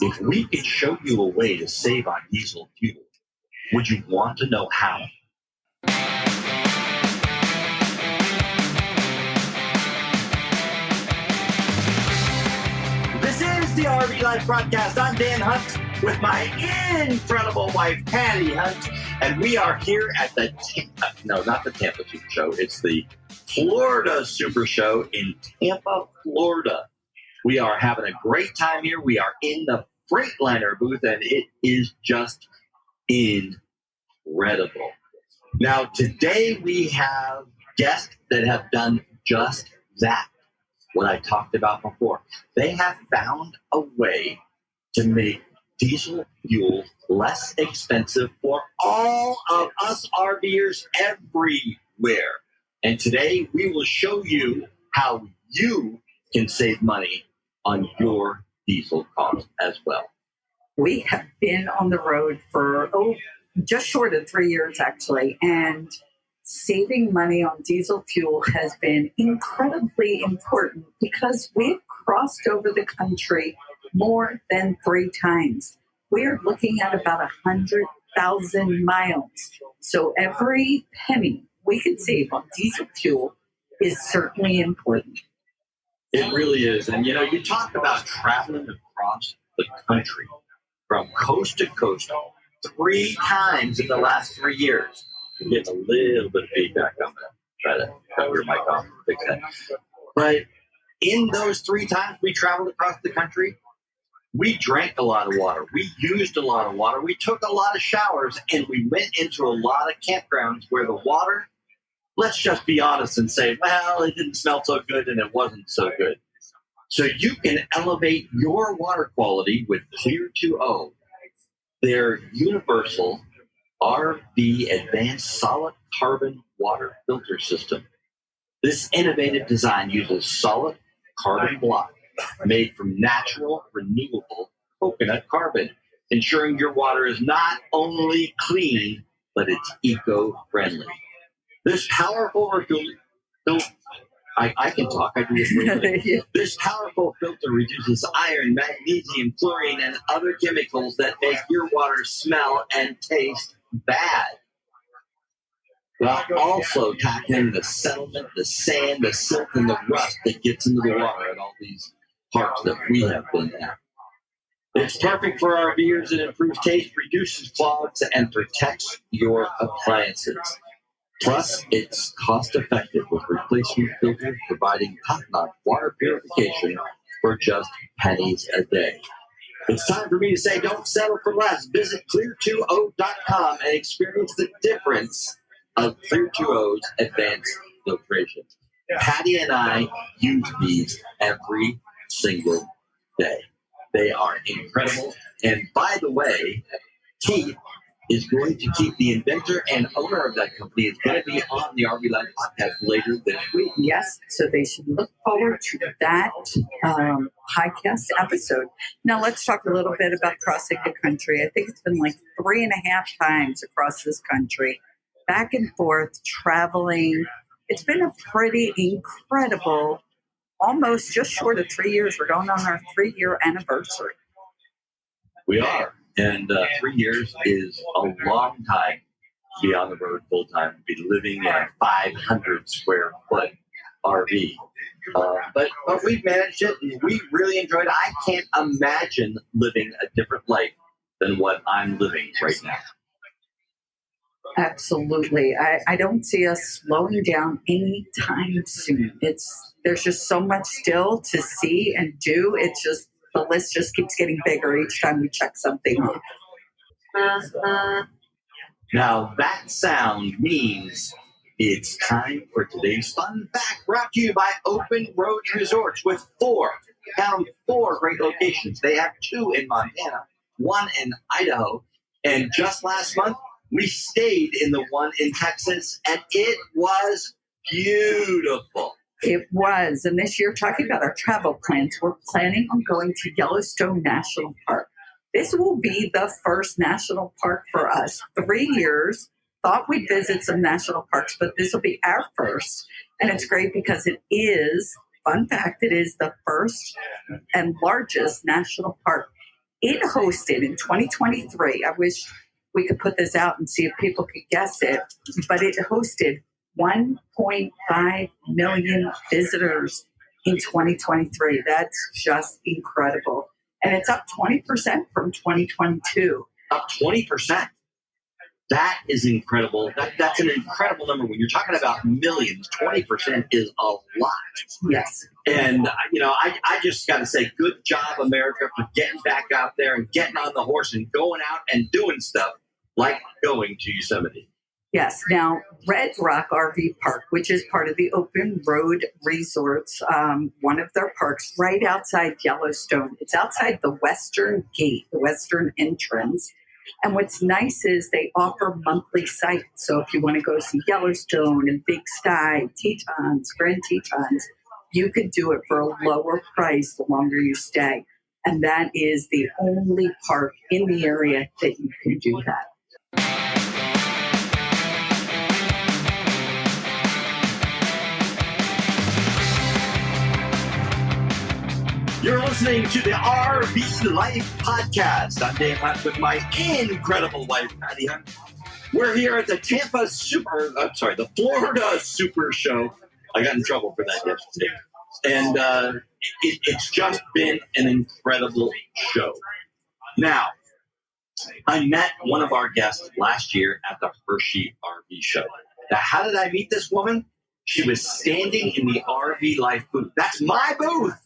If we could show you a way to save on diesel fuel, would you want to know how? This is the RV Life Broadcast. I'm Dan Hunt with my incredible wife, Patty Hunt. And we are here at the not the Tampa Super Show. It's the Florida Super Show in Tampa, Florida. We are having a great time here. We are in the Freightliner booth, and it is just incredible. Now, today we have guests that have done just that, what I talked about before. They have found a way to make diesel fuel less expensive for all of us RVers everywhere. And today we will show you how you can save money on your diesel costs as well. We have been on the road for, just short of 3 years, actually. And saving money on diesel fuel has been incredibly important because we've crossed over the country more than 3 times. We're looking at about 100,000 miles. So every penny we could save on diesel fuel is certainly important. It really is. And, you know, you talk about traveling across the country from coast to coast 3 times in the last 3 years. You're getting a little bit of feedback. I'm going to try to cover your mic off and fix that. But in those 3 times we traveled across the country, we drank a lot of water. We used a lot of water. We took a lot of showers, and we went into a lot of campgrounds where the water, let's just be honest and say, well, it didn't smell so good and it wasn't so good. So you can elevate your water quality with Clear 2O, their universal RV advanced solid carbon water filter system. This innovative design uses solid carbon block made from natural, renewable coconut carbon, ensuring your water is not only clean, but it's eco-friendly. This powerful I can talk. I do this for a living. Yeah. This powerful filter reduces iron, magnesium, chlorine, and other chemicals that make your water smell and taste bad, while also tackling the settlement, the sand, the silt, and the rust that gets into the water at all these parks that we have been at. It's perfect for RVers. It improves taste, reduces clogs, and protects your appliances. Plus, it's cost-effective with replacement filters, providing top-notch water purification for just pennies a day. It's time for me to say, don't settle for less. Visit clear20.com and experience the difference of Clear 2O's advanced filtration. Patty and I use these every single day. They are incredible. And by the way, Keith is going to keep the inventor and owner of that company. Is going to be on the RV Life podcast later this week. Yes, so they should look forward to that podcast episode. Now let's talk a little bit about crossing the country. I think it's been like 3.5 times across this country, back and forth, traveling. It's been a pretty incredible, almost just short of 3 years. We're going on our 3-year anniversary. We are. And 3 years is a long time to be on the road full time, to be living in a 500 square foot RV. But we've managed it, and we really enjoyed it. I can't imagine living a different life than what I'm living right now. Absolutely. I don't see us slowing down anytime soon. There's just so much still to see and do. It's just, the list just keeps getting bigger each time we check something off. Now, that sound means it's time for today's fun fact, brought to you by Open Roads Resorts with 4 great locations. They have 2 in Montana, 1 in Idaho, and just last month, we stayed in the one in Texas, and it was beautiful. It was. And this year, talking about our travel plans, we're planning on going to Yellowstone National Park. This will be the first national park for us. 3 years. Thought we'd visit some national parks, but this will be our first. And it's great because it is, fun fact, it is the first and largest national park It hosted in 2023. I wish we could put this out and see if people could guess it, but it hosted 1.5 million visitors in 2023. That's just incredible. And it's up 20% from 2022. Up 20%. That is incredible. That's an incredible number. When you're talking about millions, 20% is a lot. Yes. And, I just got to say, good job, America, for getting back out there and getting on the horse and going out and doing stuff like going to Yosemite. Yes. Now, Red Rock RV Park, which is part of the Open Road Resorts, one of their parks right outside Yellowstone. It's outside the western gate, the western entrance. And what's nice is they offer monthly sites. So if you want to go see Yellowstone and Big Sky, Tetons, Grand Tetons, you could do it for a lower price the longer you stay. And that is the only park in the area that you can do that. You're listening to the RV Life Podcast. I'm Dave Hunt with my incredible wife, Patty Hunt. We're here at the the Florida SuperShow. I got in trouble for that yesterday. And it's just been an incredible show. Now, I met one of our guests last year at the Hershey RV show. Now, how did I meet this woman? She was standing in the RV Life booth. That's my booth.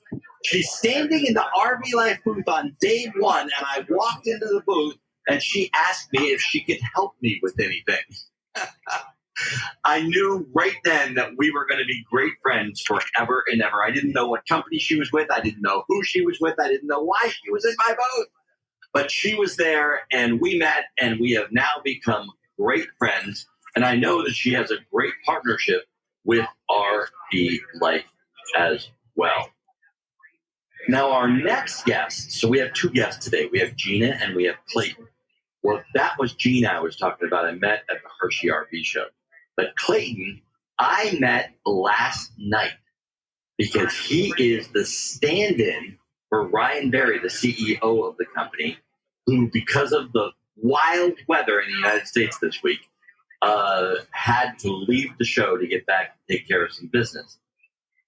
She's standing in the RV Life booth on day one, and I walked into the booth, and she asked me if she could help me with anything. I knew right then that we were going to be great friends forever and ever. I didn't know what company she was with. I didn't know who she was with. I didn't know why she was in my booth. But she was there, and we met, and we have now become great friends. And I know that she has a great partnership with RV Life as well. Now, our next guest, so we have two guests today. We have Gina and we have Clayton. Well, that was Gina I was talking about. I met at the Hershey RV show. But Clayton, I met last night because he is the stand-in for Ryan Berry, the CEO of the company, who, because of the wild weather in the United States this week, had to leave the show to get back and take care of some business.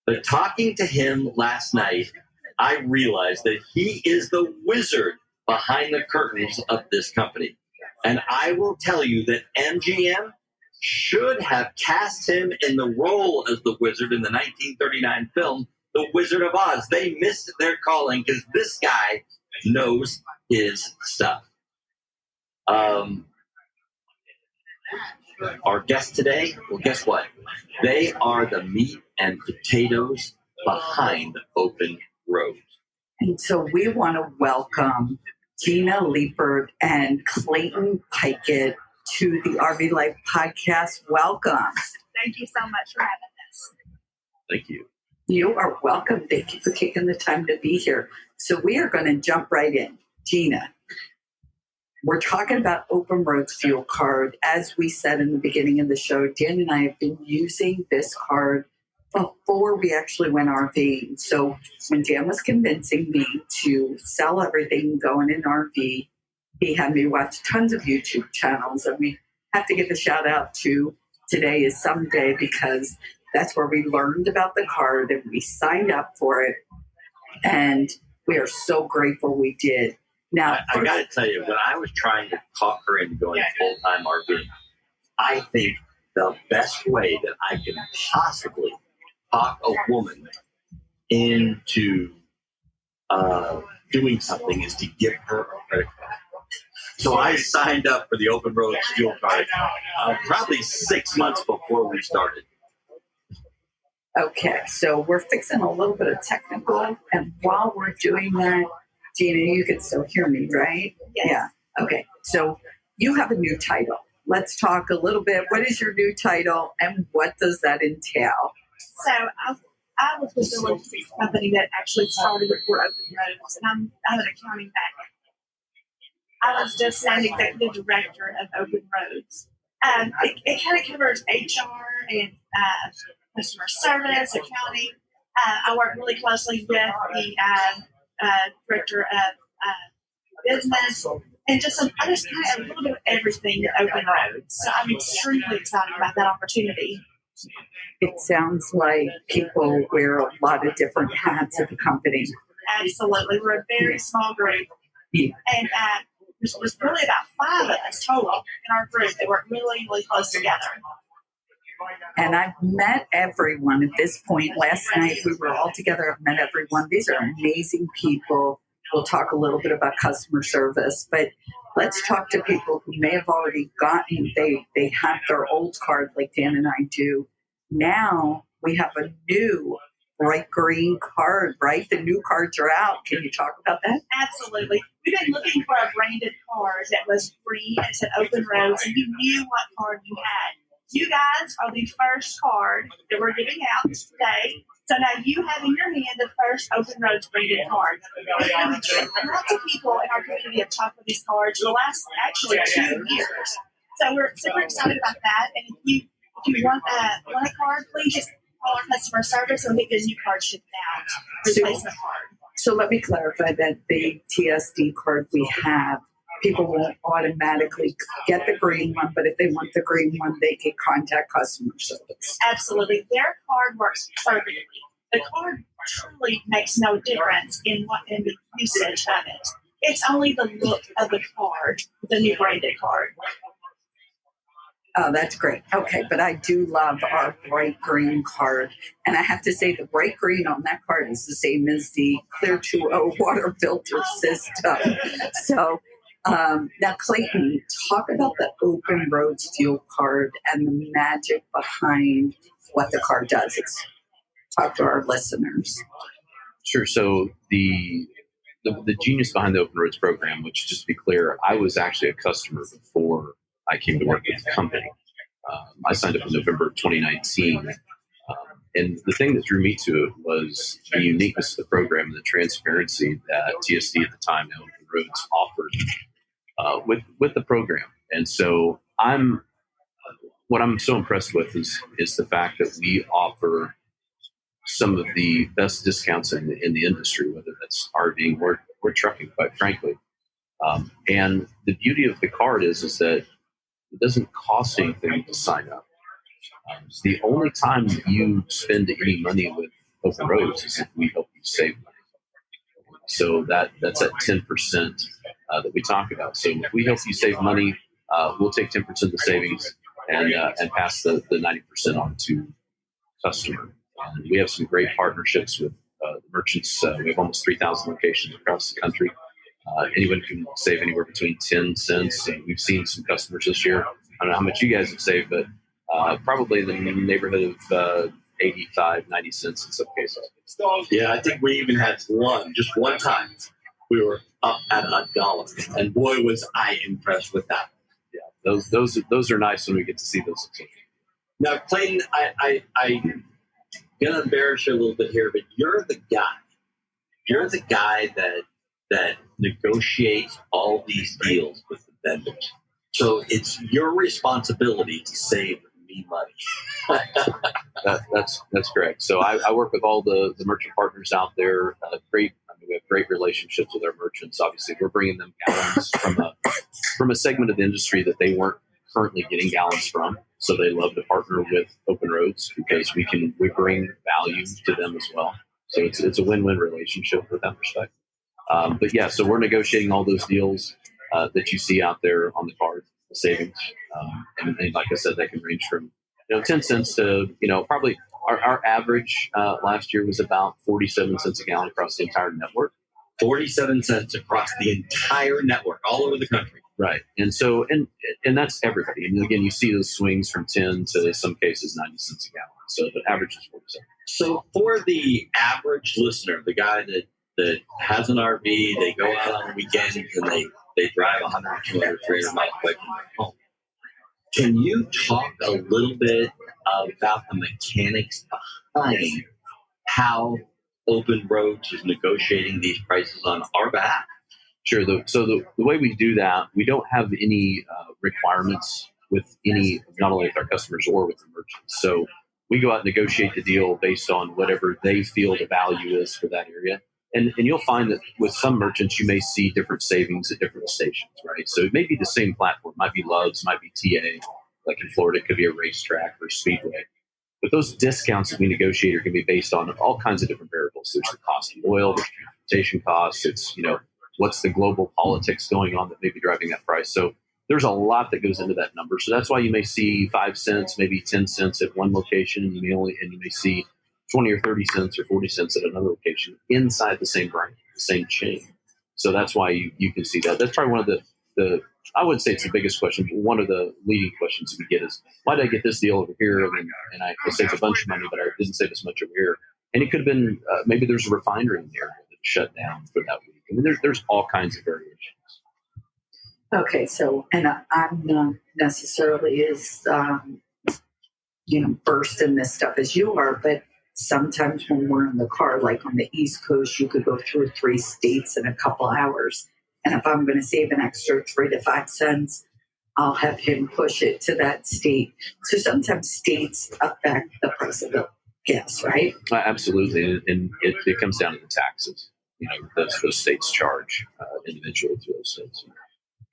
But talking to him last night, I realized that he is the wizard behind the curtains of this company. And I will tell you that MGM should have cast him in the role as the wizard in the 1939 film, The Wizard of Oz. They missed their calling because this guy knows his stuff. Our guest today, well, guess what? They are the meat and potatoes behind Open Road. And so we want to welcome Gina, Leeper, and Clayton Pykiet to the RV Life Podcast. Welcome. Thank you so much for having us. Thank you. You are welcome. Thank you for taking the time to be here. So we are going to jump right in. Gina, we're talking about Open Road's fuel card. As we said in the beginning of the show, Dan and I have been using this card before we actually went RVing. So when Dan was convincing me to sell everything, go in an RV, he had me watch tons of YouTube channels. And we have to give a shout out to Today is Someday, because that's where we learned about the card and we signed up for it. And we are so grateful we did. Now, I got to tell you, when I was trying to talk her into going full-time RVing, I think the best way that I can possibly talk a woman into doing something is to give her a credit card. So I signed up for the Open Road fuel card probably 6 months before we started. Okay, so we're fixing a little bit of technical, and while we're doing that, Gina, you can still hear me, right? Yes. Yeah. Okay, so you have a new title. Let's talk a little bit. What is your new title, and what does that entail? So I was with the logistics company that actually started before Open Roads, and I'm an accounting background. I was just named executive director of Open Roads. It kind of covers HR and customer service, accounting. I work really closely with the director of business, and I just kind of a little bit of everything at Open Roads. So I'm extremely excited about that opportunity. It sounds like people wear a lot of different hats at the company. Absolutely. We're a very small group. Yeah. And there's really about 5 of us total in our group that work really, really close together. And I've met everyone at this point. Last night we were all together. I've met everyone. These are amazing people. We'll talk a little bit about customer service, but let's talk to people who may have already gotten, they have their old card like Dan and I do. Now we have a new bright green card, right? The new cards are out. Can you talk about that? Absolutely. We've been looking for a branded card that was green and said Open Roads, and you knew what card you had. You guys are the first card that we're giving out today. So now you have in your hand the first Open Roads branded card. Lots of people in our community have talked with these cards for the last actually 2 years. So we're super excited about that. And if you want a card, please just call our customer service and we'll get the new card shipped out. Replacement card. So let me clarify that the TSD card we have, people won't automatically get the green one, but if they want the green one, they can contact customer service. Absolutely. Their card works perfectly. The card truly makes no difference in the usage of it. It's only the look of the card, the new branded card. Oh, that's great. Okay, but I do love our bright green card. And I have to say the bright green on that card is the same as the Clear 2.0 water filter system. So now, Clayton, talk about the Open Roads Fuel card and the magic behind what the card does. Talk to our listeners. Sure. So the genius behind the Open Roads program, which, just to be clear, I was actually a customer before I came to work with the company. I signed up in November of 2019. And the thing that drew me to it was the uniqueness of the program and the transparency that TSD at the time, now Open Roads, offered with the program. And so what I'm so impressed with is the fact that we offer some of the best discounts in the industry, whether that's RVing or trucking, quite frankly. And the beauty of the card is that it doesn't cost anything to sign up. It's the only time you spend any money with Open Roads is if we help you save money. So that's at 10% that we talk about. So if we help you save money, we'll take 10% of the savings and pass the 90% on to customer. And we have some great partnerships with the merchants. We have almost 3,000 locations across the country. Anyone can save anywhere between 10 cents. And we've seen some customers this year. I don't know how much you guys have saved, but probably in the neighborhood of 85, 90 cents in some cases. Yeah, I think we even had just one time, we were up at $1. And boy, was I impressed with that. Yeah, those are nice when we get to see those. Now, Clayton, I'm going to embarrass you a little bit here, but you're the guy. You're the guy that negotiates all these deals with the vendors. So it's your responsibility to save me money. That's correct. So I work with all the merchant partners out there. We have great relationships with our merchants. Obviously, we're bringing them gallons from a segment of the industry that they weren't currently getting gallons from. So they love to partner with Open Roads because we bring value to them as well. So it's a win-win relationship with that respect. But yeah, so we're negotiating all those deals that you see out there on the card, the savings. And like I said, that can range from 10 cents to probably our average last year was about 47 cents a gallon across the entire network. 47 cents across the entire network, all over the country. Right. And so, and that's everybody. And again, you see those swings from 10 to some cases 90 cents a gallon. So the average is 47. So for the average listener, the guy that has an RV, they go out on the weekends and they drive 100, 200, 300 miles away from their home. Can you talk a little bit about the mechanics behind how Open Roads is negotiating these prices on our behalf? Sure. So the way we do that, we don't have any requirements with not only with our customers or with the merchants. So we go out and negotiate the deal based on whatever they feel the value is for that area. And you'll find that with some merchants, you may see different savings at different stations, right? So it may be the same platform, might be Love's, might be TA, like in Florida, it could be a racetrack or speedway. But those discounts that we negotiate are going to be based on all kinds of different variables. There's the cost of oil, there's transportation costs. It's, what's the global politics going on that may be driving that price. So there's a lot that goes into that number. So that's why you may see 5 cents, maybe 10 cents at one location, and you may see 20 or 30 cents or 40 cents at another location inside the same brand, the same chain. So that's why you can see that. That's probably one of the I would say it's the biggest question, but one of the leading questions we get is, why did I get this deal over here? And I saved a bunch of money, but I didn't save as much over here. And it could have been, maybe there's a refinery in the area that shut down for that week. I mean, there's all kinds of variations. Okay, so, and I'm not necessarily as, versed in this stuff as you are, but sometimes when we're in the car, like on the East Coast, you could go through 3 states in a couple hours. And if I'm going to save an extra 3 to 5 cents, I'll have him push it to that state. So sometimes states affect the price of the gas, right? Absolutely. And it comes down to the taxes. Those states charge individually through those states.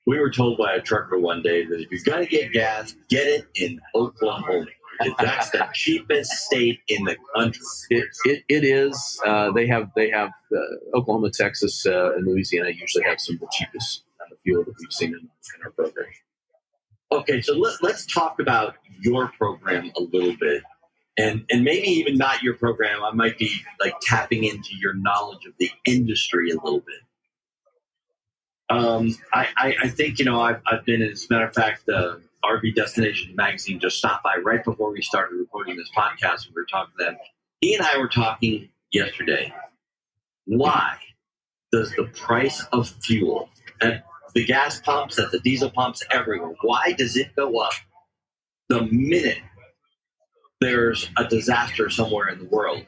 We were told by a trucker one day that if you're going to get gas, get it in Oklahoma. That's the cheapest state in the country. It is. They have Oklahoma, Texas, and Louisiana usually have some of the cheapest fuel that we've seen in our program. Okay, so let's talk about your program a little bit, and maybe even not your program. I might be like tapping into your knowledge of the industry a little bit. I think I've been, as a matter of fact, RV Destination Magazine just stopped by right before we started recording this podcast, and we were talking to them. He and I were talking yesterday. Why does the price of fuel at the gas pumps, at the diesel pumps, everywhere, why does it go up the minute there's a disaster somewhere in the world?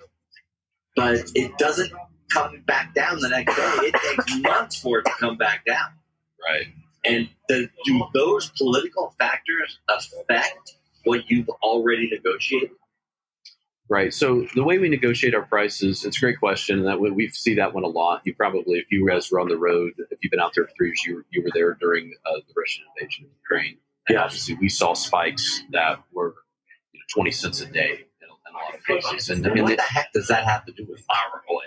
But it doesn't come back down the next day. It takes months for it to come back down. Right. And do those political factors affect what you've already negotiated? Right. So the way we negotiate our prices, it's a great question. And that we see that one a lot. If you guys were on the road, if you've been out there for 3 years, you were there during the Russian invasion of Ukraine. And obviously we saw spikes that were 20 cents a day in a lot of cases. And what the heck does that have to do with our oil?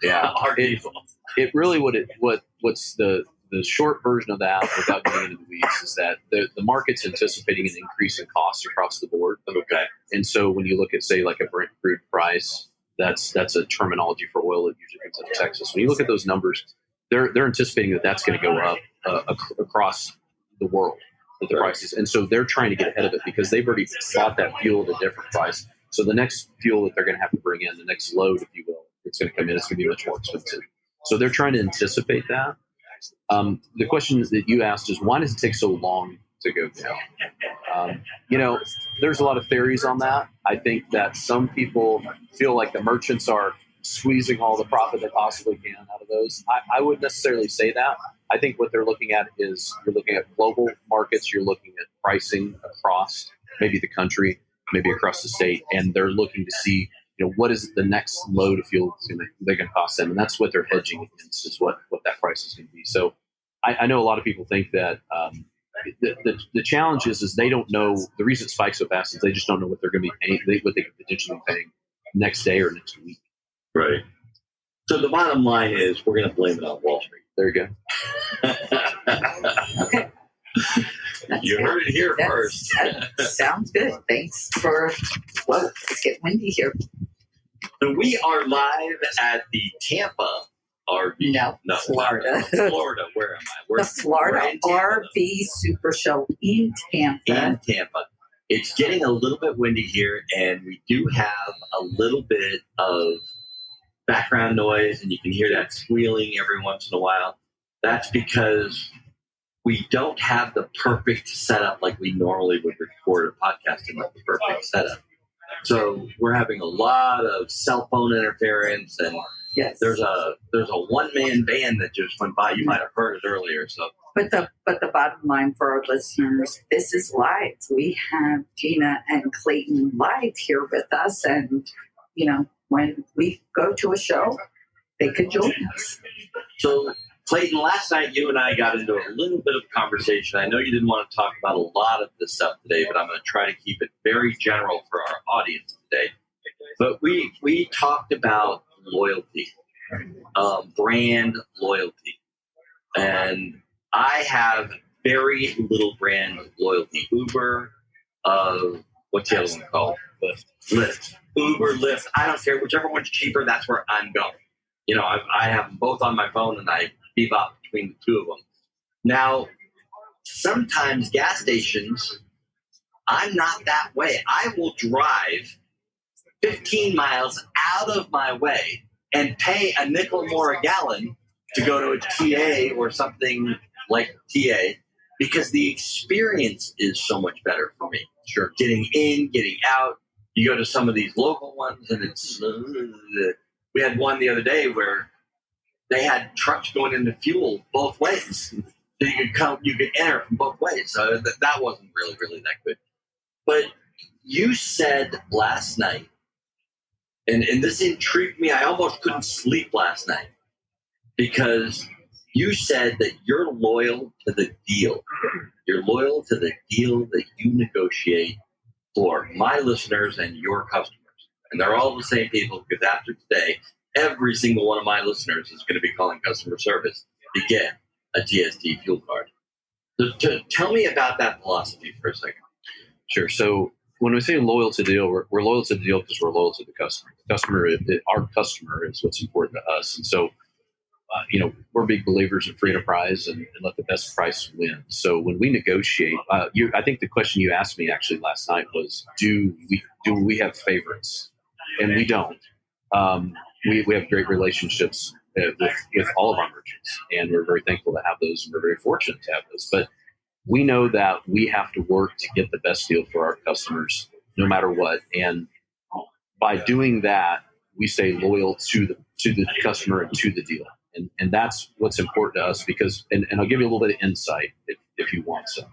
Yeah. Our diesel. It really what's the short version of that, without getting into the weeds, is that the market's anticipating an increase in costs across the board. Okay. And so when you look at, say, like a Brent crude price, that's a terminology for oil that usually comes out of Texas. When you look at those numbers, they're anticipating that's going to go up across the world with the prices. And so they're trying to get ahead of it because they've already bought that fuel at a different price. So the next fuel that they're going to have to bring in, the next load, if you will, it's going to come in, it's going to be much more expensive. So they're trying to anticipate that. The question that you asked is, why does it take so long to go down? There's a lot of theories on that. I think that some people feel like the merchants are squeezing all the profit they possibly can out of those. I wouldn't necessarily say that. I think what they're looking at is, you're looking at global markets, you're looking at pricing across maybe the country, maybe across the state, and they're looking to see, what is the next load of fuel they're going to cost them, and that's what they're hedging against, is what that price is going to be. So I know a lot of people think that the challenge is they don't know. The reason it spikes so fast is they just don't know what they're going to be paying, what they could potentially be paying next day or next week. Right. So the bottom line is, we're going to blame it on Wall Street. There you go. Okay. You heard it here first. That sounds good. Thanks for, whoa, it's getting windy here. So we are live at the Tampa RV. No, Florida. Florida. Where am I? The Florida RV SuperShow in Tampa. In Tampa. It's getting a little bit windy here, and we do have a little bit of background noise, and you can hear that squealing every once in a while. That's because we don't have the perfect setup like we normally would record a podcast in, like the perfect setup. So we're having a lot of cell phone interference, and yes, there's a one-man band that just went by. You might have heard it earlier. So, but the bottom line for our listeners, this is live. We have Gina and Clayton live here with us, and when we go to a show, they could join us. So, Clayton, last night you and I got into a little bit of conversation. I know you didn't want to talk about a lot of this stuff today, but I'm going to try to keep it very general for our audience today. But we talked about loyalty, brand loyalty. And I have very little brand loyalty. Uber, what's the other one called? Lyft. Uber, Lyft. I don't care. Whichever one's cheaper, that's where I'm going. You know, I have them both on my phone, and I bebop between the two of them. Now, sometimes gas stations, I'm not that way. I will drive 15 miles out of my way and pay a nickel more a gallon to go to a TA or something like TA because the experience is so much better for me. Sure. Getting in, getting out. You go to some of these local ones and it's... we had one the other day where they had trucks going into fuel both ways. So you could enter from both ways. So that wasn't really that good. But you said last night, and this intrigued me. I almost couldn't sleep last night because you said that you're loyal to the deal. You're loyal to the deal that you negotiate for my listeners and your customers. And they're all the same people because after today, every single one of my listeners is going to be calling customer service to get a TST fuel card. So tell me about that philosophy for a second. Sure. So when we say loyal to the deal, we're loyal to the deal because we're loyal to the customer. The customer, our customer is what's important to us. And so, we're big believers in free enterprise and let the best price win. So when we negotiate, I think the question you asked me actually last night was, do we have favorites? And we don't. We have great relationships with all of our merchants, and we're very thankful to have those, and we're very fortunate to have those. But we know that we have to work to get the best deal for our customers, no matter what. And by doing that, we stay loyal to the customer and to the deal. And that's what's important to us because, and I'll give you a little bit of insight if you want some.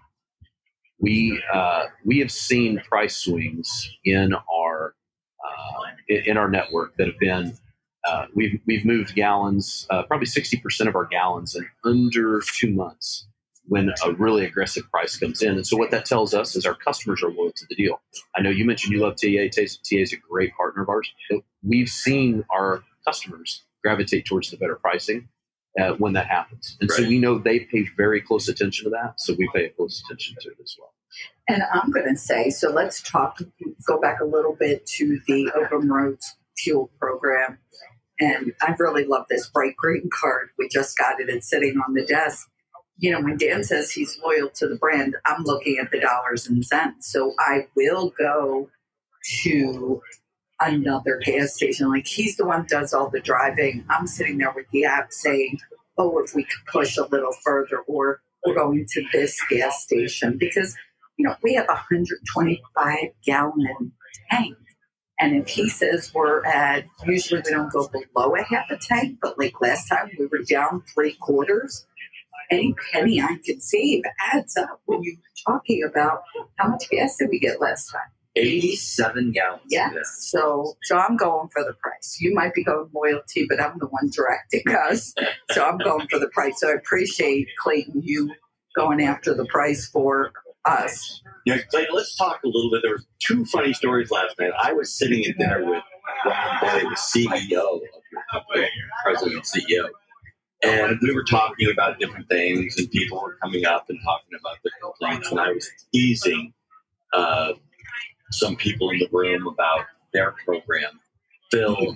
We have seen price swings in our network that have been, we've moved gallons, probably 60% of our gallons in under 2 months when a really aggressive price comes in. And so what that tells us is our customers are loyal to the deal. I know you mentioned you love TA. TA is a great partner of ours. But we've seen our customers gravitate towards the better pricing when that happens. And so we know they pay very close attention to that. So we pay close attention to it as well. And I'm going to say, so let's go back a little bit to the Open Roads Fuel Program. And I really love this bright green card. We just got it. It's sitting on the desk. When Dan says he's loyal to the brand, I'm looking at the dollars and cents. So I will go to another gas station. Like he's the one who does all the driving. I'm sitting there with the app saying, oh, if we could push a little further, or we're going to this gas station because, we have a 125 gallon tank. And if he says usually we don't go below a half a tank, but like last time we were down 3/4. Any penny I could save adds up when you're talking about how much gas did we get last time? 87 gallons. Yes. So I'm going for the price. You might be going loyalty, but I'm the one directing us. So I'm going for the price. So I appreciate, Clayton, you going after the price for us. Yeah, Clayton, let's talk a little bit. There were two funny stories last night. I was sitting at dinner with Ron Berry, the CEO of your company, president and CEO. And we were talking about different things, and people were coming up and talking about their complaints. And I was teasing some people in the room about their program. Phil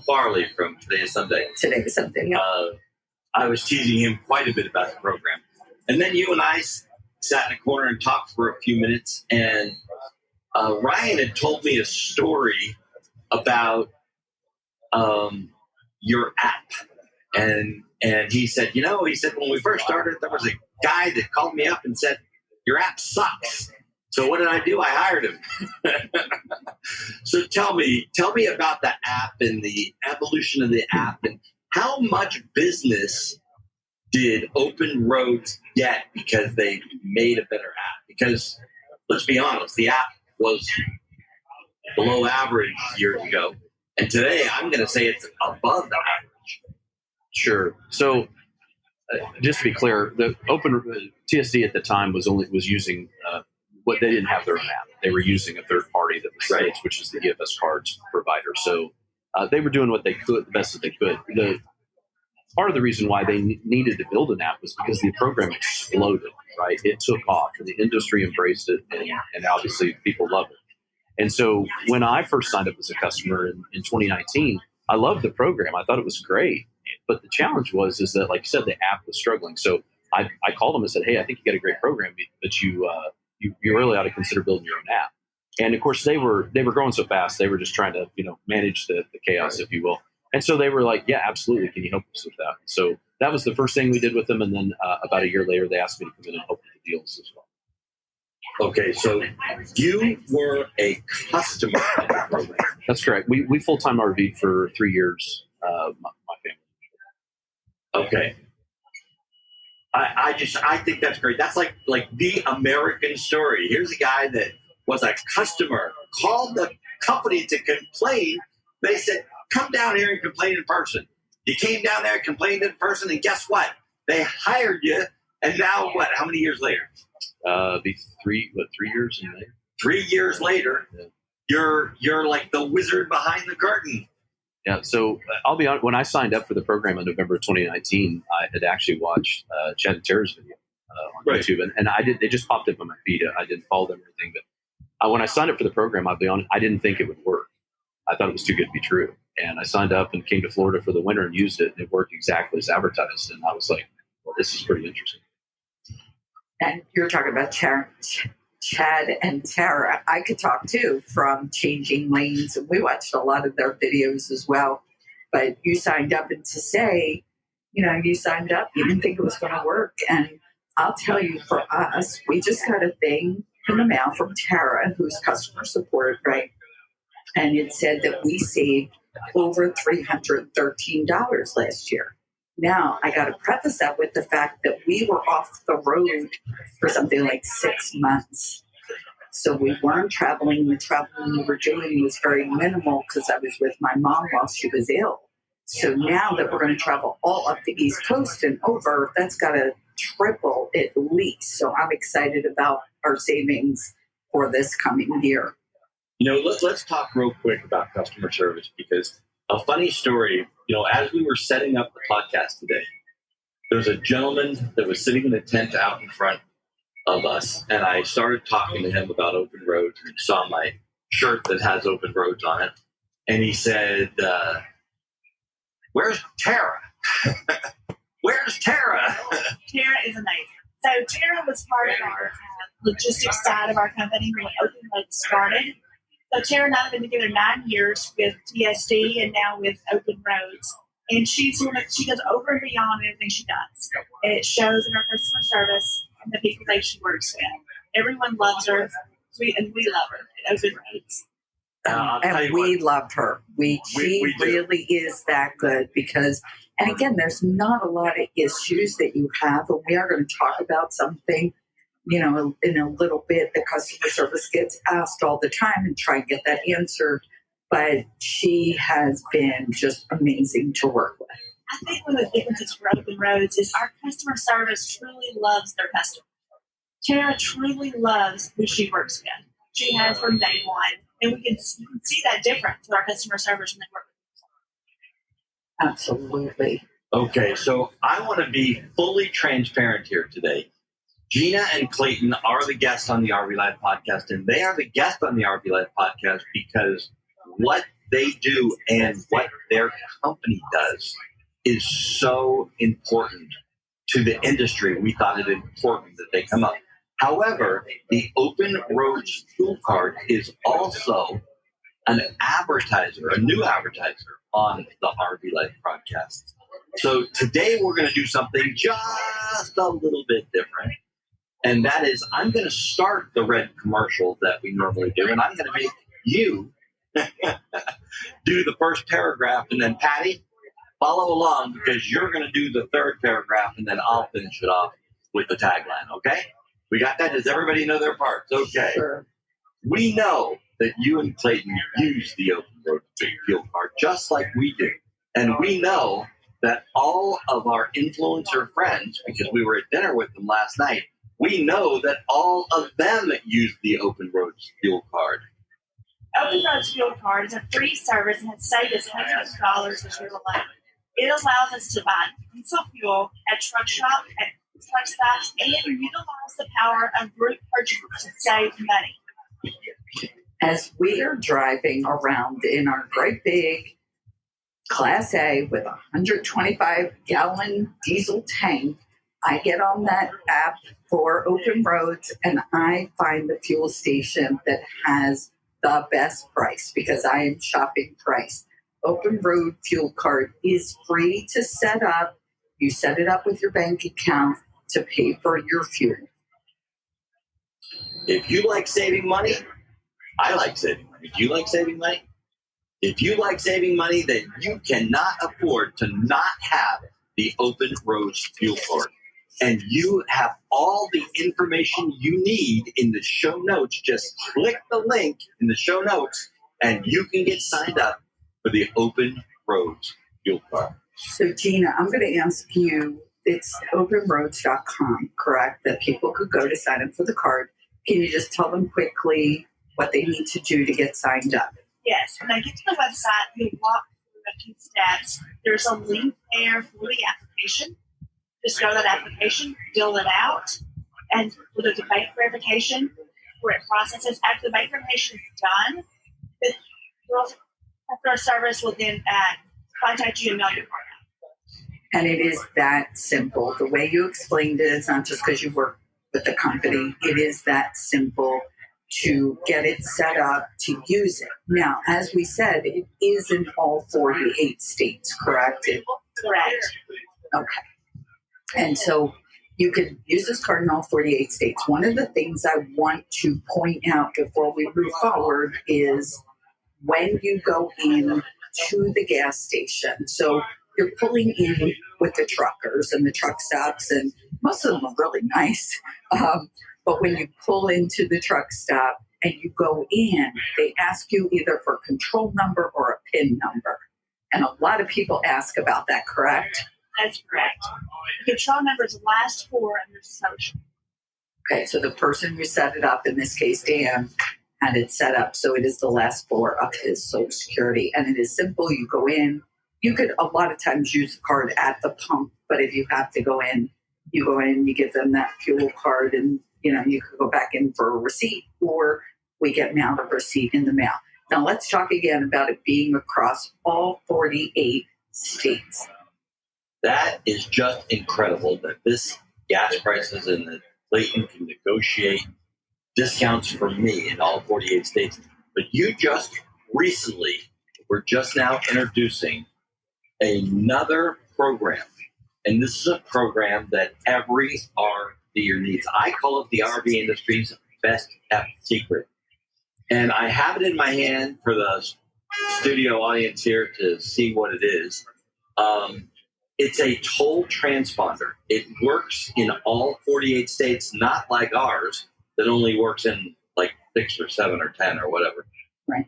Farley from Today's Sunday. Today's Sunday, yeah. I was teasing him quite a bit about the program. And then you and I sat in a corner and talked for a few minutes. And Ryan had told me a story about your app. And he said, when we first started, there was a guy that called me up and said, your app sucks. So what did I do? I hired him. So tell me about the app and the evolution of the app, and how much business did Open Roads get because they made a better app? Because let's be honest, the app was below average years ago. And today, I'm going to say it's above the average. Sure. So just to be clear, the open TSD at the time was using what they didn't have their own app. They were using a third party that was Right. which is the EFS cards provider. So they were doing what they could, the best that they could. The part of the reason why they needed to build an app was because the program exploded. Right, it took off, and the industry embraced it, and obviously people love it. And so when I first signed up as a customer in 2019, I loved the program. I thought it was great. But the challenge is that, like you said, the app was struggling. So I called them and said, hey, I think you got a great program, but you really ought to consider building your own app. And of course, they were growing so fast. They were just trying to, manage the chaos, if you will. And so they were like, yeah, absolutely. Can you help us with that? So that was the first thing we did with them. And then about a year later, they asked me to come in and help with the deals as well. Okay, so you were a customer in the program. That's correct. We full-time RV'd for 3 years, my family. Okay. I think that's great. That's like the American story. Here's a guy that was a customer, called the company to complain. They said, come down here and complain in person. You came down there, complained in person, and guess what? They hired you, and now what? How many years later? Be 3 years in May. 3 years later, you're like the wizard behind the curtain. Yeah, so I'll be honest. When I signed up for the program in November of 2019, I had actually watched Chad and Tara's video on Right. YouTube, and I did. They just popped up on my feed. I didn't follow them or anything, but when I signed up for the program, I'll be honest, I didn't think it would work. I thought it was too good to be true, and I signed up and came to Florida for the winter and used it, and it worked exactly as advertised. And I was like, "Well, this is pretty interesting." And you're talking about Chad and Tara. I could talk too, from changing lanes. And we watched a lot of their videos as well. But you signed up, and to say, you signed up, you didn't think it was going to work. And I'll tell you, for us, we just got a thing in the mail from Tara, who's customer support, right? And it said that we saved over $313 last year. Now, I got to preface that with the fact that we were off the road for something like 6 months. So we weren't traveling. The traveling we were doing was very minimal because I was with my mom while she was ill. So now that we're going to travel all up the East Coast and over, that's got to triple at least. So I'm excited about our savings for this coming year. Let's talk real quick about customer service, because a funny story, as we were setting up the podcast today, there was a gentleman that was sitting in a tent out in front of us, and I started talking to him about open roads, and he saw my shirt that has open roads on it, and he said, where's Tara? Where's Tara? Tara is amazing. So Tara was part of our logistics side of our company when Open Roads started. So Tara and I have been together 9 years with TSD and now with Open Roads. And she goes over and beyond everything she does. And it shows in her customer service and the people that she works with. Everyone loves her, and we love her at Open Roads. And we love her. She we do. really is that good because, and again, there's not a lot of issues that you have, and we are going to talk about something, in a little bit. The customer service gets asked all the time and try and get that answered, but she has been just amazing to work with. I think one of the differences for Open Roads is our customer service truly loves their customers. Tara truly loves who she works with. She has from day one. And you can see that difference with our customer service when they work with us. Absolutely. Okay, so I want to be fully transparent here today. Gina and Clayton are the guests on the RV Life podcast, and they are the guests on the RV Life podcast because what they do and what their company does is so important to the industry. We thought it important that they come up. However, the Open Roads Fuel Card is also an advertiser, a new advertiser on the RV Life podcast. So today we're going to do something just a little bit different. And that is, I'm going to start the red commercial that we normally do, and I'm going to make you do the first paragraph, and then Patty, follow along because you're going to do the third paragraph, and then I'll finish it off with the tagline, okay? We got that? Does everybody know their parts? Okay. Sure. We know that you and Clayton use the open road fuel card just like we do. And we know that all of our influencer friends, because we were at dinner with them last night, we know that all of them use the open roads fuel card. Open Roads Fuel Card is a free service and has saved us hundreds of dollars this year alone. It allows us to buy diesel fuel at truck shops, at truck stops, and utilize the power of group purchases to save money. As we are driving around in our great big Class A with a 125-gallon diesel tank, I get on that app for Open Roads and I find the fuel station that has the best price because I am shopping price. Open Road Fuel Card is free to set up. You set it up with your bank account to pay for your fuel. If you like saving money, I like saving money. Do you like saving money? If you like saving money, then you cannot afford to not have the Open Roads Fuel Card. And you have all the information you need in the show notes. Just click the link in the show notes and you can get signed up for the Open Roads Fuel Card. So, Gina, I'm going to ask you, it's openroads.com, correct? That people could go to sign up for the card. Can you just tell them quickly what they need to do to get signed up? Yes, when they get to the website, they walk through a few steps. There's a link there for the application. Just go to that application, fill it out, and we'll do the bank verification where it processes. After the bank verification is done, the customer service will then contact you and mail your card out. And it is that simple. The way you explained it, it's not just because you work with the company. It is that simple to get it set up, to use it. Now, as we said, it is in all 48 states, correct? Correct. Okay. And so you can use this card in all 48 states. One of the things I want to point out before we move forward is when you go in to the gas station. So you're pulling in with the truckers and the truck stops, and most of them are really nice. But when you pull into the truck stop and you go in, they ask you either for a control number or a PIN number. And a lot of people ask about that, correct? That's correct. The control number is the last four of your social. Okay, so the person who set it up, in this case, Dan, had it set up so it is the last four of his Social Security. And it is simple. You go in. You could a lot of times use the card at the pump, but if you have to go in, you give them that fuel card, and you could go back in for a receipt, or we get mailed a receipt in the mail. Now let's talk again about it being across all 48 states. That is just incredible that this gas prices and that Clayton can negotiate discounts for me in all 48 states. But you just recently were just now introducing another program. And this is a program that every RVer needs. I call it the RV industry's best kept secret. And I have it in my hand for the studio audience here to see what it is. It's a toll transponder. It works in all 48 states, not like ours that only works in like 6 or 7 or 10 or whatever. Right.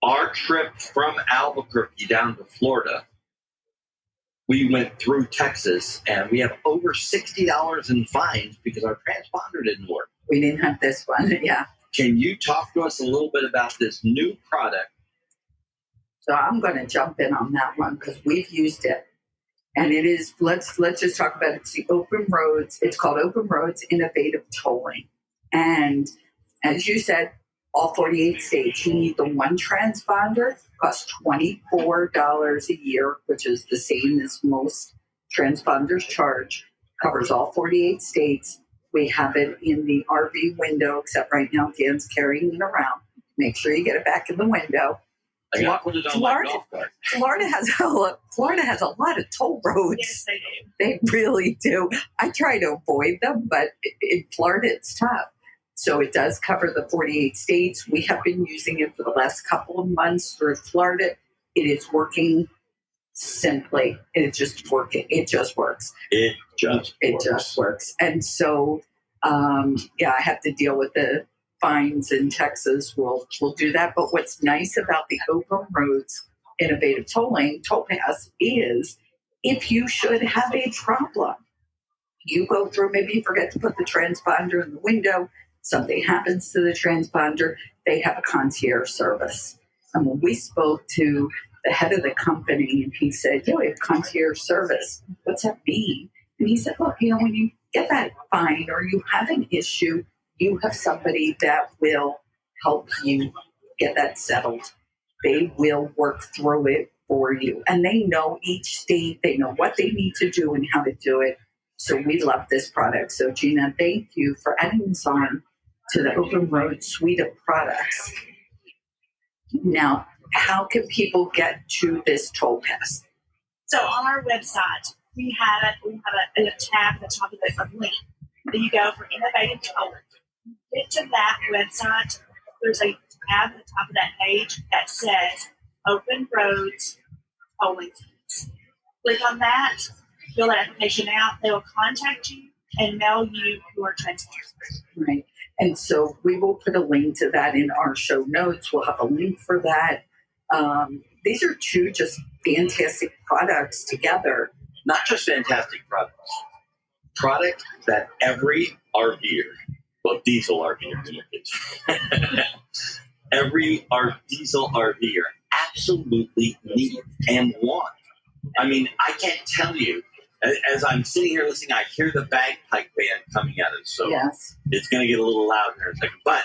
Our trip from Albuquerque down to Florida, we went through Texas, and we have over $60 in fines because our transponder didn't work. We didn't have this one, yeah. Can you talk to us a little bit about this new product? So I'm going to jump in on that one because we've used it. And it is, let's just talk about it. It's the Open Roads. It's called Open Roads Innovative Tolling. And as you said, all 48 states, you need the one transponder, costs $24 a year, which is the same as most transponders charge, covers all 48 states. We have it in the RV window, except right now Dan's carrying it around. Make sure you get it back in the window. I got to put it on my golf cart. Florida has a lot of toll roads. Yes, they do. They really do. I try to avoid them, but in Florida it's tough. So it does cover the 48 states. We have been using it for the last couple of months through Florida. It is working simply. It just working. It just works. It just works. And so, I have to deal with the fines in Texas will do that. But what's nice about the Open Roads Innovative Tolling Toll Pass is if you should have a problem, you go through, maybe you forget to put the transponder in the window, something happens to the transponder, they have a concierge service. And when we spoke to the head of the company, and he said, yeah, we have concierge service. What's that mean? And he said, look, when you get that fine or you have an issue, you have somebody that will help you get that settled. They will work through it for you. And they know each state, they know what they need to do and how to do it. So we love this product. So Gina, thank you for adding this on to the Open Road suite of products. Now, how can people get to this toll pass? So on our website, we have a tab at the top of the link that you go for innovative tolling. Get to that website. There's a tab at the top of that page that says Open Roads Tolling Fees. Click on that, fill that application out. They will contact you and mail you your transponder. Right. And so we will put a link to that in our show notes. We'll have a link for that. These are two just fantastic products together. Not just fantastic products. Product that every RVer, well, diesel RVer in your case, every diesel RVer absolutely need and want. I mean, I can't tell you. As I'm sitting here listening, I hear the bagpipe band coming at us. So yes, it's going to get a little loud here in a second. But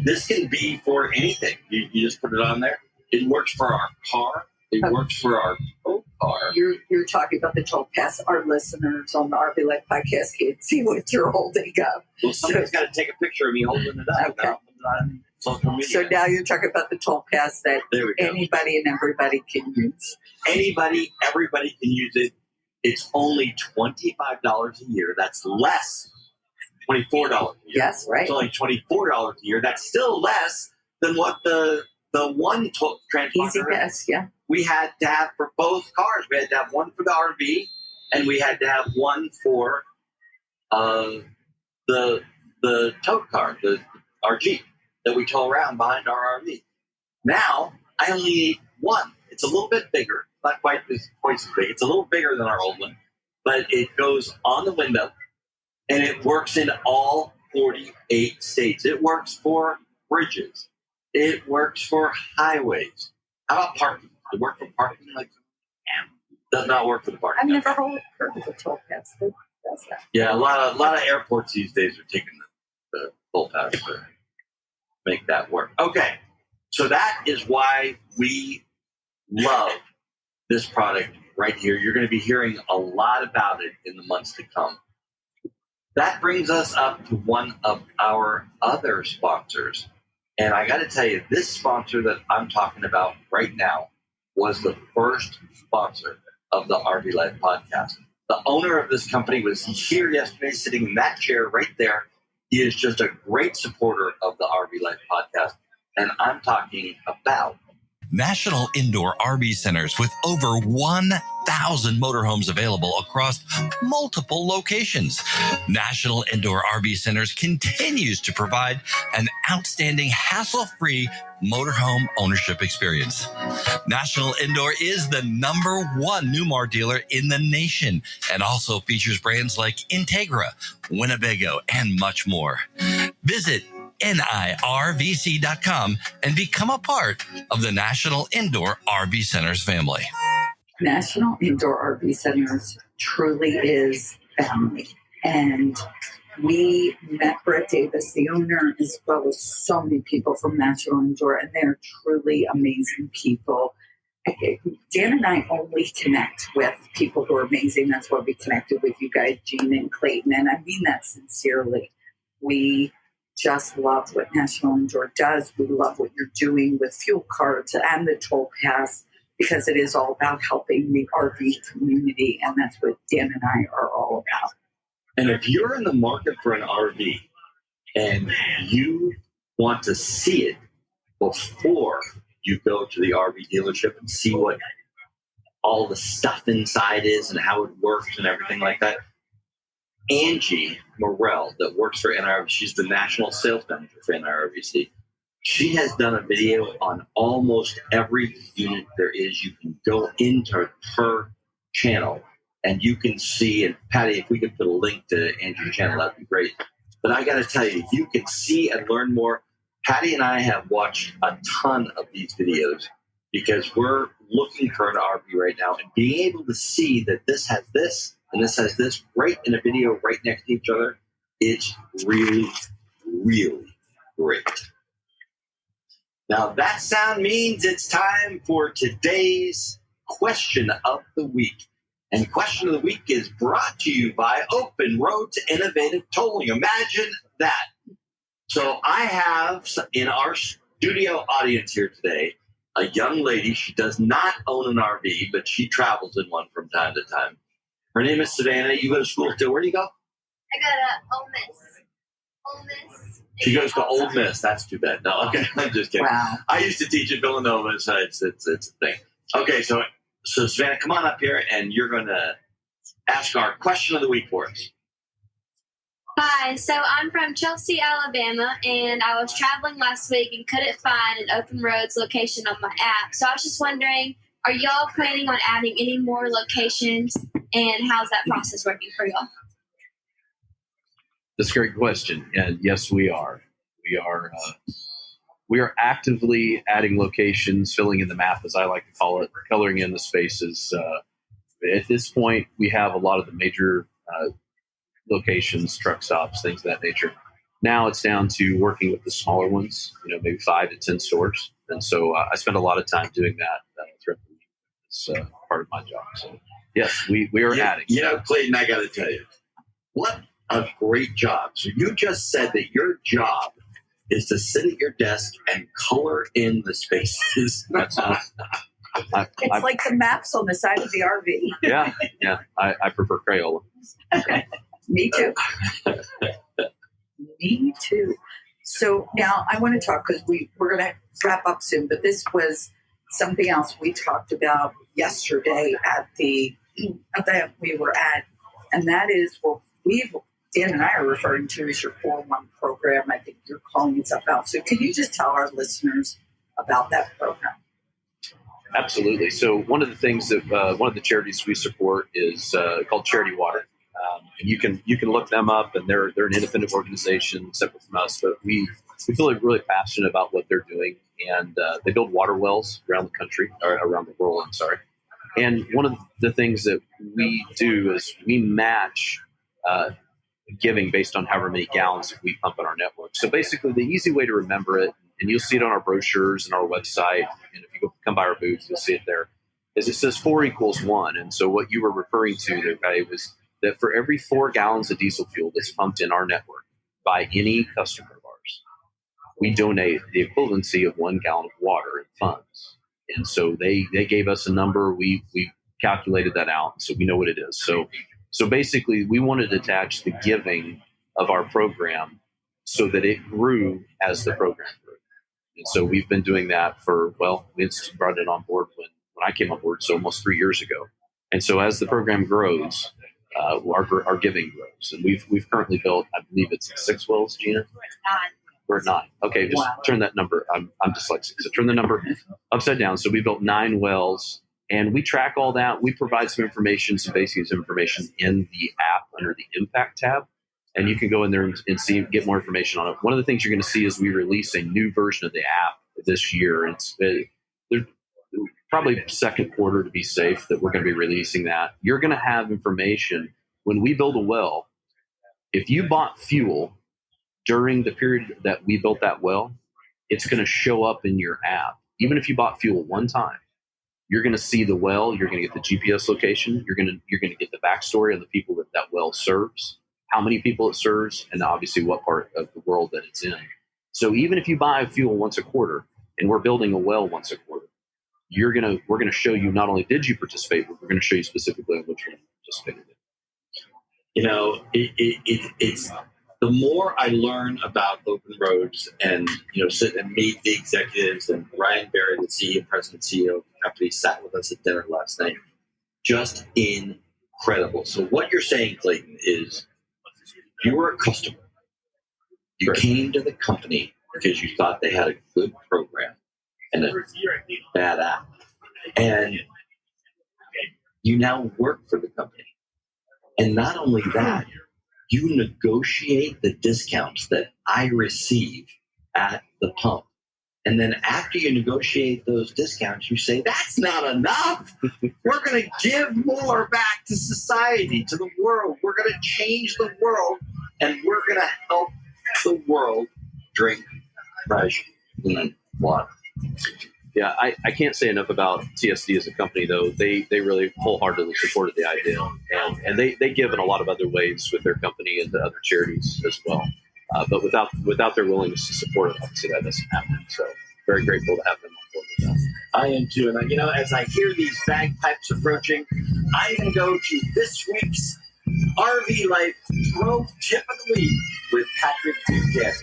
this can be for anything. You just put it on there. It works for our car. It works for our tow car. You're talking about the toll pass. Our listeners on the RV Life podcast can't see what you're holding up. Well, somebody's got to take a picture of me holding it up. Okay. On social media. So now you're talking about the toll pass that anybody and everybody can use. Anybody, everybody can use it. It's only $25 a year. That's less. $24 a year. Yes, right. It's only $24 a year. That's still less than what the one transponder Easy Pass, yeah. We had to have for both cars. We had to have one for the RV, and we had to have one for the tow car, our Jeep that we tow around behind our RV. Now I only need one. It's a little bit bigger, not quite twice as big. It's a little bigger than our old one, but it goes on the window, and it works in all 48 states. It works for bridges. It works for highways. How about parking? Does it work for parking? Does not work for the parking. I've never heard of a toll pass that does that. Yeah, a lot of airports these days are taking the toll pass to make that work. Okay, so that is why we love this product right here. You're going to be hearing a lot about it in the months to come. That brings us up to one of our other sponsors. And I got to tell you, this sponsor that I'm talking about right now was the first sponsor of the RV Life podcast. The owner of this company was here yesterday, sitting in that chair right there. He is just a great supporter of the RV Life podcast. And I'm talking about National Indoor RV Centers with over 1,000 motorhomes available across multiple locations. National Indoor RV Centers continues to provide an outstanding hassle-free motorhome ownership experience. National Indoor is the #1 Newmar dealer in the nation and also features brands like Integra, Winnebago, and much more. Visit NIRVC.com and become a part of the National Indoor RV Centers family. National Indoor RV Centers truly is family. And we met Brett Davis, the owner, as well as so many people from National Indoor, and they're truly amazing people. Dan and I only connect with people who are amazing. That's why we connected with you guys, Gina and Clayton, and I mean that sincerely. We just love what National Indoor does. We love what you're doing with fuel cards and the toll pass, because it is all about helping the RV community, and that's what Dan and I are all about. And if you're in the market for an RV and you want to see it before you go to the RV dealership and see what all the stuff inside is and how it works and everything like that, Angie Morrell that works for NRV. She's the national sales manager for NRVC. She has done a video on almost every unit there is. You can go into her channel and you can see, and Patty, if we could put a link to Angie's channel, that'd be great. But I got to tell you, you can see and learn more. Patty and I have watched a ton of these videos because we're looking for an RV right now, and being able to see that this has this and this has this right in a video right next to each other, it's really, really great. Now, that sound means it's time for today's question of the week. And question of the week is brought to you by Open Road to Innovative Tolling. Imagine that. So I have in our studio audience here today a young lady. She does not own an RV, but she travels in one from time to time. Her name is Savannah. You go to school still. Where do you go? I go to Ole Miss. Ole Miss. She goes to Ole Miss. That's too bad. No, okay, I'm just kidding. Wow. I used to teach at Villanova, so it's a thing. Okay, so Savannah, come on up here, and you're going to ask our question of the week for us. Hi, so I'm from Chelsea, Alabama, and I was traveling last week and couldn't find an Open Roads location on my app. So I was just wondering, are y'all planning on adding any more locations, and how's that process working for y'all? That's a great question, and yes, we are. We are actively adding locations, filling in the map, as I like to call it, coloring in the spaces. At this point, we have a lot of the major locations, truck stops, things of that nature. Now it's down to working with the smaller ones, maybe 5 to 10 stores. And so I spend a lot of time doing that throughout the week. It's part of my job. So yes, we are adding. Clayton, I got to tell you, what a great job. So you just said that your job is to sit at your desk and color in the spaces. It's like the maps on the side of the RV. Yeah. I prefer Crayola. Me too. Me too. So now I want to talk, because we're going to wrap up soon, but this was something else we talked about yesterday at the event we were at, and that is what Dan and I are referring to as your 4-1 program. I think you're calling it something else. So can you just tell our listeners about that program? Absolutely. So one of the things that one of the charities we support is called Charity Water. And you can look them up, and they're an independent organization separate from us, but we feel really passionate about what they're doing, and they build water wells around the country, or around the world, I'm sorry. And one of the things that we do is we match giving based on however many gallons that we pump in our network. So basically the easy way to remember it, and you'll see it on our brochures and our website, and if you come by our booth, you'll see it there, is it says 4 equals 1. And so what you were referring to there, Patty, was that for every 4 gallons of diesel fuel that's pumped in our network by any customer of ours, we donate the equivalency of 1 gallon of water in funds. And so they gave us a number. We calculated that out, so we know what it is. So basically, we wanted to attach the giving of our program so that it grew as the program grew. And so we've been doing that we brought it on board when I came on board, so almost 3 years ago. And so as the program grows, our giving grows. And we've currently built, I believe it's 6 wells, Gina? 9. We're at 9. Okay, just turn that number. I'm dyslexic, so turn the number upside down. So we built 9 wells. And we track all that. We provide some information, some basic information in the app under the Impact tab. And you can go in there and get more information on it. One of the things you're going to see is we release a new version of the app this year. There's probably second quarter to be safe that we're going to be releasing that. You're going to have information when we build a well. If you bought fuel during the period that we built that well, it's going to show up in your app. Even if you bought fuel one time, you're going to see the well. You're going to get the GPS location. You're going to get the backstory on the people that well serves, how many people it serves, and obviously what part of the world that it's in. So even if you buy fuel once a quarter, and we're building a well once a quarter, we're going to show you not only did you participate, but we're going to show you specifically on which one you participated in. It's the more I learn about Open Roads and sit and meet the executives, and Ryan Berry, the CEO, president CEO of the company, sat with us at dinner last night. Just incredible. So what you're saying, Clayton, is You were a customer. You came to the company because you thought they had a good program and a bad app. And you now work for the company. And not only that, you negotiate the discounts that I receive at the pump. And then after you negotiate those discounts, you say, that's not enough. We're going to give more back to society, to the world. We're going to change the world, and we're going to help the world drink fresh, clean water. Yeah, I can't say enough about TSD as a company, though. They really wholeheartedly supported the idea, and they give in a lot of other ways with their company and to other charities as well. But without their willingness to support it, obviously that doesn't happen. So very grateful to have them on board with that. I am too. And, as I hear these bagpipes approaching, I'm going to go to this week's RV Life Pro Tip of the Week with Patrick Pykiet.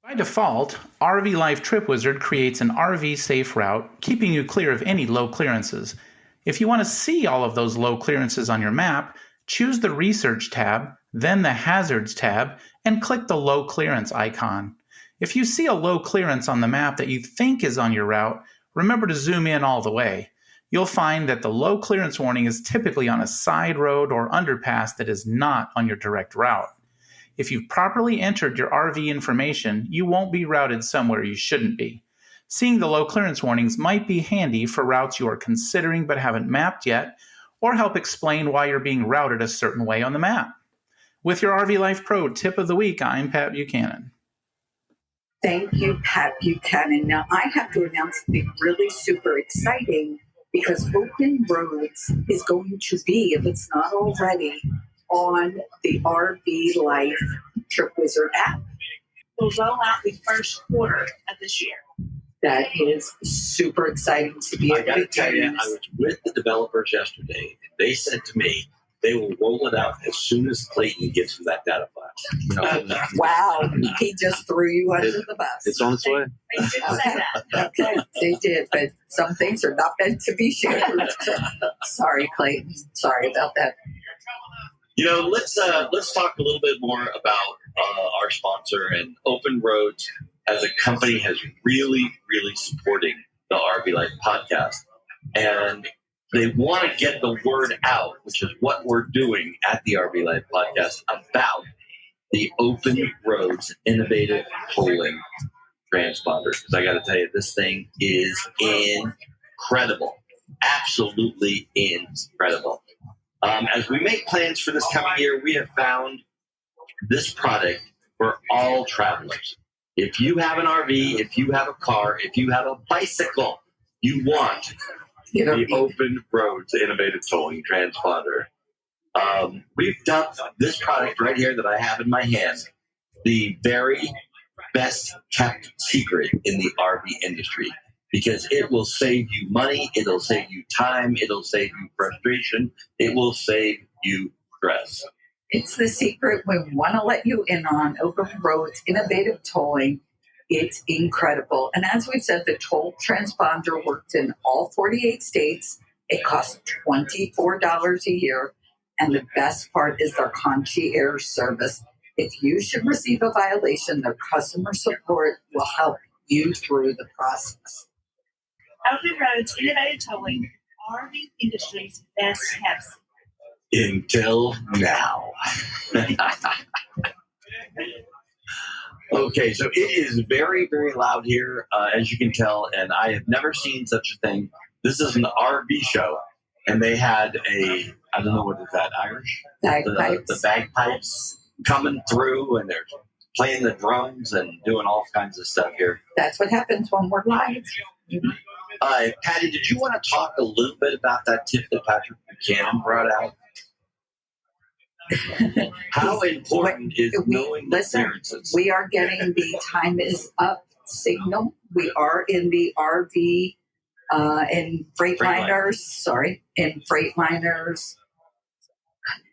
By default, RV Life Trip Wizard creates an RV safe route, keeping you clear of any low clearances. If you want to see all of those low clearances on your map, choose the Research tab, then the Hazards tab, and click the low clearance icon. If you see a low clearance on the map that you think is on your route, remember to zoom in all the way. You'll find that the low clearance warning is typically on a side road or underpass that is not on your direct route. If you've properly entered your RV information, you won't be routed somewhere you shouldn't be. Seeing the low clearance warnings might be handy for routes you are considering but haven't mapped yet, or help explain why you're being routed a certain way on the map. With your RV Life Pro Tip of the Week, I'm Pat Buchanan. Thank you, Pat Buchanan. Now, I have to announce something really super exciting because Open Roads is going to be, if it's not already, on the RV Life Trip Wizard app. Will roll out the first quarter of this year. That is super exciting to be I able got to to tell you, I was with the developers yesterday, and they said to me they will roll it out as soon as Clayton gets to that data file. Wow, he just threw you under the bus. It's on its way. They did say that. Okay, they did, but some things are not meant to be shared. Sorry, Clayton. Sorry about that. Let's talk a little bit more about our sponsor, and Open Roads as a company has really, really supporting the RV Life podcast. And they want to get the word out, which is what we're doing at the RV Life podcast, about the Open Roads innovative tolling transponder. Because I got to tell you, this thing is incredible. Absolutely incredible. As we make plans for this coming year, we have found this product for all travelers. If you have an RV, if you have a car, if you have a bicycle, you want the Open Roads Innovative Tolling Transponder. We've dubbed this product right here that I have in my hand the very best kept secret in the RV industry, because it will save you money, it'll save you time, it'll save you frustration, it will save you stress. It's the secret we want to let you in on. Open Roads Innovative Tolling. It's incredible. And as we've said, the toll transponder works in all 48 states. It costs $24 a year. And the best part is their concierge service. If you should receive a violation, their customer support will help you through the process. Open Roads Innovative Tolling, RV industry's best kept. Until now. Okay, so it is very, very loud here, as you can tell, and I have never seen such a thing. This is an RV show, and they had I don't know what is that, Irish? Bagpipes. The bagpipes coming through, and they're playing the drums and doing all kinds of stuff here. That's what happens when we're live. Patty, did you want to talk a little bit about that tip that Patrick Buchanan brought out? How important is knowing the clearances? We are getting the time is up signal. We are in the RV in Freightliners. In Freightliners.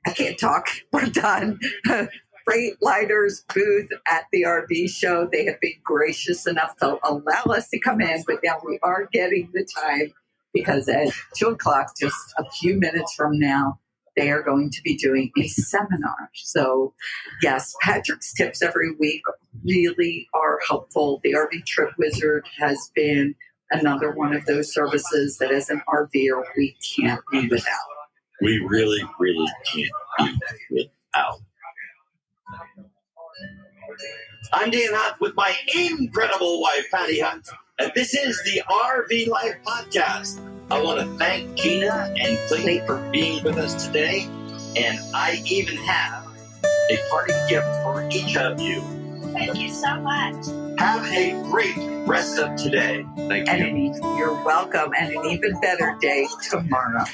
I can't talk. We're done. Freightliners booth at the RV show. They have been gracious enough to allow us to come in, but now we are getting the time because at 2:00, just a few minutes from now, they are going to be doing a seminar. So, yes, Patrick's tips every week really are helpful. The RV Trip Wizard has been another one of those services that as an RVer we can't be without. We really, really can't be without. I'm Dan Hunt with my incredible wife, Patty Hunt, and this is the RV Life Podcast. I want to thank Gina and Clayton for being with us today, and I even have a parting gift for each of you. Thank you so much. Have a great rest of today. Thank you. You're welcome, and an even better day tomorrow.